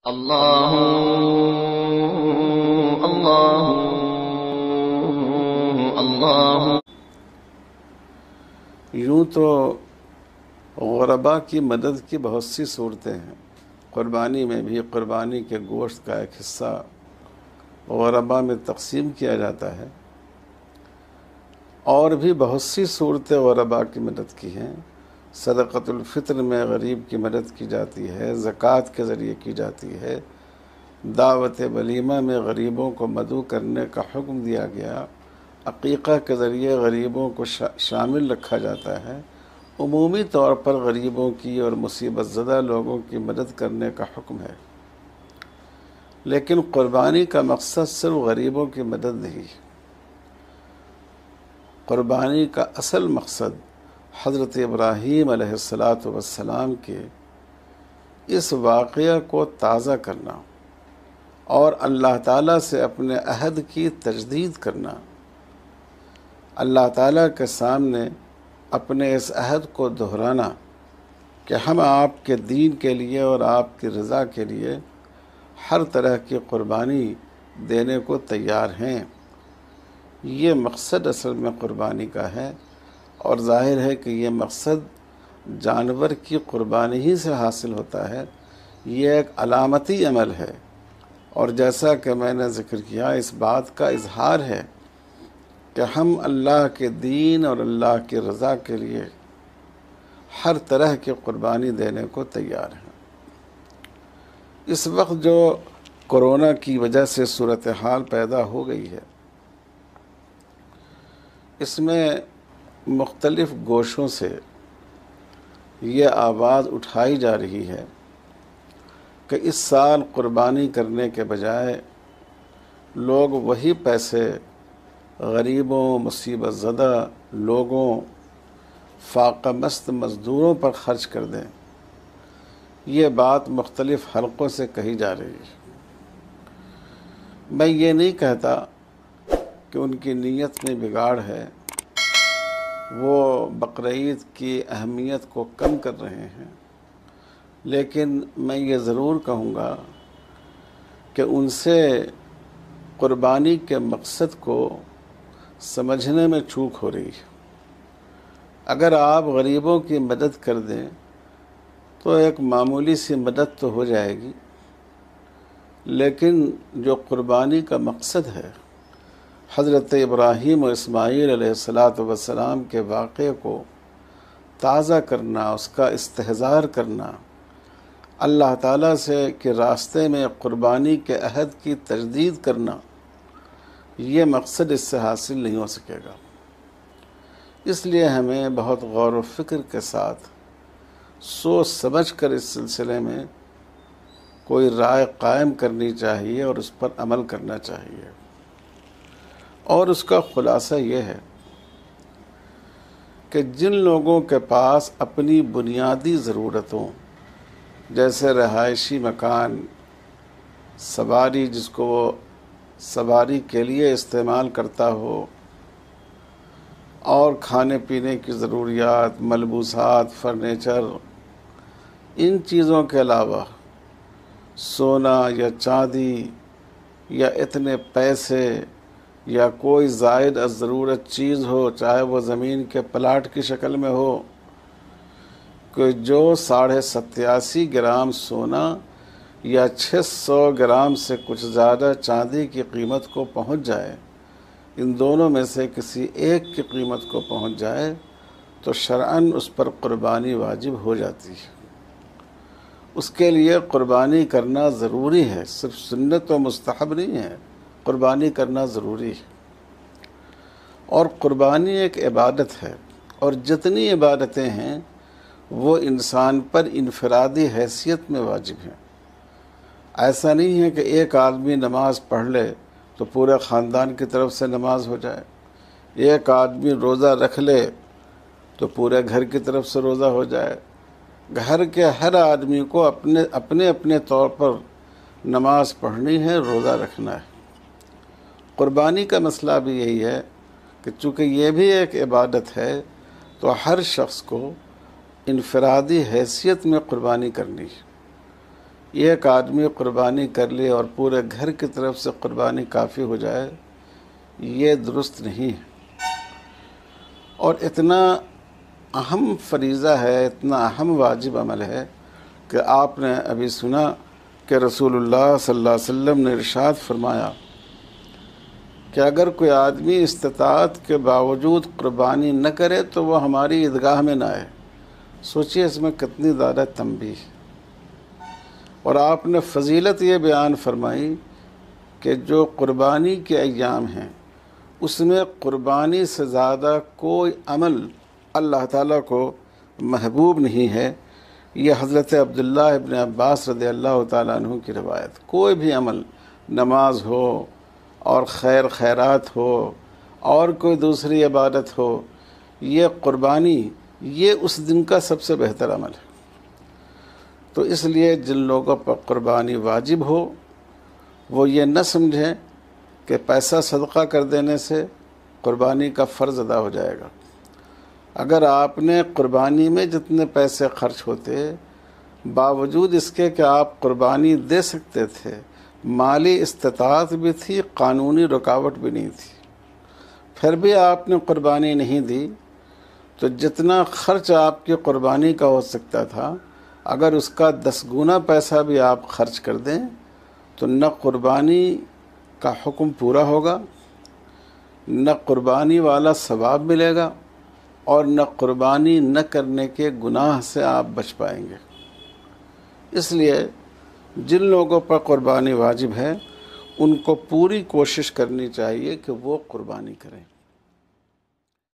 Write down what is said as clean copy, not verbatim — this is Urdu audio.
اللہ اللہ اللہ۔ یوں تو غربا کی مدد کی بہت سی صورتیں ہیں۔ قربانی میں بھی قربانی کے گوشت کا ایک حصہ غربا میں تقسیم کیا جاتا ہے، اور بھی بہت سی صورتیں غربا کی مدد کی ہیں۔ صدقۃ الفطر میں غریب کی مدد کی جاتی ہے، زکوٰۃ کے ذریعے کی جاتی ہے، دعوت ولیمہ میں غریبوں کو مدعو کرنے کا حکم دیا گیا، عقیقہ کے ذریعے غریبوں کو شامل رکھا جاتا ہے۔ عمومی طور پر غریبوں کی اور مصیبت زدہ لوگوں کی مدد کرنے کا حکم ہے، لیکن قربانی کا مقصد صرف غریبوں کی مدد نہیں۔ قربانی کا اصل مقصد حضرت ابراہیم علیہ السلام کے اس واقعہ کو تازہ کرنا اور اللہ تعالیٰ سے اپنے عہد کی تجدید کرنا، اللہ تعالیٰ کے سامنے اپنے اس عہد کو دہرانا کہ ہم آپ کے دین کے لیے اور آپ کی رضا کے لیے ہر طرح کی قربانی دینے کو تیار ہیں۔ یہ مقصد اصل میں قربانی کا ہے، اور ظاہر ہے کہ یہ مقصد جانور کی قربانی ہی سے حاصل ہوتا ہے۔ یہ ایک علامتی عمل ہے، اور جیسا کہ میں نے ذکر کیا، اس بات کا اظہار ہے کہ ہم اللہ کے دین اور اللہ کی رضا کے لیے ہر طرح کی قربانی دینے کو تیار ہیں۔ اس وقت جو کورونا کی وجہ سے صورتحال پیدا ہو گئی ہے، اس میں مختلف گوشوں سے یہ آواز اٹھائی جا رہی ہے کہ اس سال قربانی کرنے کے بجائے لوگ وہی پیسے غریبوں، مصیبت زدہ لوگوں، فاقہ مست مزدوروں پر خرچ کر دیں۔ یہ بات مختلف حلقوں سے کہی جا رہی ہے۔ میں یہ نہیں کہتا کہ ان کی نیت میں بگاڑ ہے، وہ بقرعید کی اہمیت کو کم کر رہے ہیں، لیکن میں یہ ضرور کہوں گا کہ ان سے قربانی کے مقصد کو سمجھنے میں چوک ہو رہی ہے۔ اگر آپ غریبوں کی مدد کر دیں تو ایک معمولی سی مدد تو ہو جائے گی، لیکن جو قربانی کا مقصد ہے، حضرت ابراہیم و اسماعیل علیہ السلام کے واقعے کو تازہ کرنا، اس کا استحضار کرنا، اللہ تعالیٰ سے کے راستے میں قربانی کے عہد کی تجدید کرنا، یہ مقصد اس سے حاصل نہیں ہو سکے گا۔ اس لیے ہمیں بہت غور و فکر کے ساتھ سوچ سمجھ کر اس سلسلے میں کوئی رائے قائم کرنی چاہیے اور اس پر عمل کرنا چاہیے۔ اور اس کا خلاصہ یہ ہے کہ جن لوگوں کے پاس اپنی بنیادی ضرورتوں جیسے رہائشی مکان، سواری جس کو وہ سواری کے لیے استعمال کرتا ہو، اور کھانے پینے کی ضروریات، ملبوسات، فرنیچر، ان چیزوں کے علاوہ سونا یا چاندی یا اتنے پیسے یا کوئی زائد از ضرورت چیز ہو، چاہے وہ زمین کے پلاٹ کی شکل میں ہو، کہ جو 87.5 گرام سونا یا 600 گرام سے کچھ زیادہ چاندی کی قیمت کو پہنچ جائے، ان دونوں میں سے کسی ایک کی قیمت کو پہنچ جائے تو شرعاً اس پر قربانی واجب ہو جاتی ہے۔ اس کے لیے قربانی کرنا ضروری ہے، صرف سنت و مستحب نہیں ہے، قربانی کرنا ضروری ہے۔ اور قربانی ایک عبادت ہے، اور جتنی عبادتیں ہیں وہ انسان پر انفرادی حیثیت میں واجب ہیں۔ ایسا نہیں ہے کہ ایک آدمی نماز پڑھ لے تو پورے خاندان کی طرف سے نماز ہو جائے، ایک آدمی روزہ رکھ لے تو پورے گھر کی طرف سے روزہ ہو جائے۔ گھر کے ہر آدمی کو اپنے طور پر نماز پڑھنی ہے، روزہ رکھنا ہے۔ قربانی کا مسئلہ بھی یہی ہے کہ چونکہ یہ بھی ایک عبادت ہے تو ہر شخص کو انفرادی حیثیت میں قربانی کرنی ہے۔ ایک آدمی قربانی کر لے اور پورے گھر کی طرف سے قربانی کافی ہو جائے، یہ درست نہیں ہے۔ اور اتنا اہم فریضہ ہے، اتنا اہم واجب عمل ہے کہ آپ نے ابھی سنا کہ رسول اللہ صلی اللہ علیہ وسلم نے ارشاد فرمایا کہ اگر کوئی آدمی استطاعت کے باوجود قربانی نہ کرے تو وہ ہماری عیدگاہ میں نہ آئے۔ سوچئے اس میں کتنی زیادہ تنبیہ۔ اور آپ نے فضیلت یہ بیان فرمائی کہ جو قربانی کے ایام ہیں اس میں قربانی سے زیادہ کوئی عمل اللہ تعالیٰ کو محبوب نہیں ہے۔ یہ حضرت عبداللہ ابن عباس رضی اللہ تعالیٰ عنہ کی روایت۔ کوئی بھی عمل، نماز ہو اور خیرات ہو اور کوئی دوسری عبادت ہو، یہ قربانی یہ اس دن کا سب سے بہتر عمل ہے۔ تو اس لیے جن لوگوں پر قربانی واجب ہو وہ یہ نہ سمجھیں کہ پیسہ صدقہ کر دینے سے قربانی کا فرض ادا ہو جائے گا۔ اگر آپ نے قربانی میں جتنے پیسے خرچ ہوتے، باوجود اس کے کہ آپ قربانی دے سکتے تھے، مالی استطاعت بھی تھی، قانونی رکاوٹ بھی نہیں تھی، پھر بھی آپ نے قربانی نہیں دی، تو جتنا خرچ آپ کی قربانی کا ہو سکتا تھا اگر اس کا 10 گنا پیسہ بھی آپ خرچ کر دیں تو نہ قربانی کا حکم پورا ہوگا، نہ قربانی والا ثواب ملے گا، اور نہ قربانی نہ کرنے کے گناہ سے آپ بچ پائیں گے۔ اس لیے جن لوگوں پر قربانی واجب ہے ان کو پوری کوشش کرنی چاہیے کہ وہ قربانی کریں۔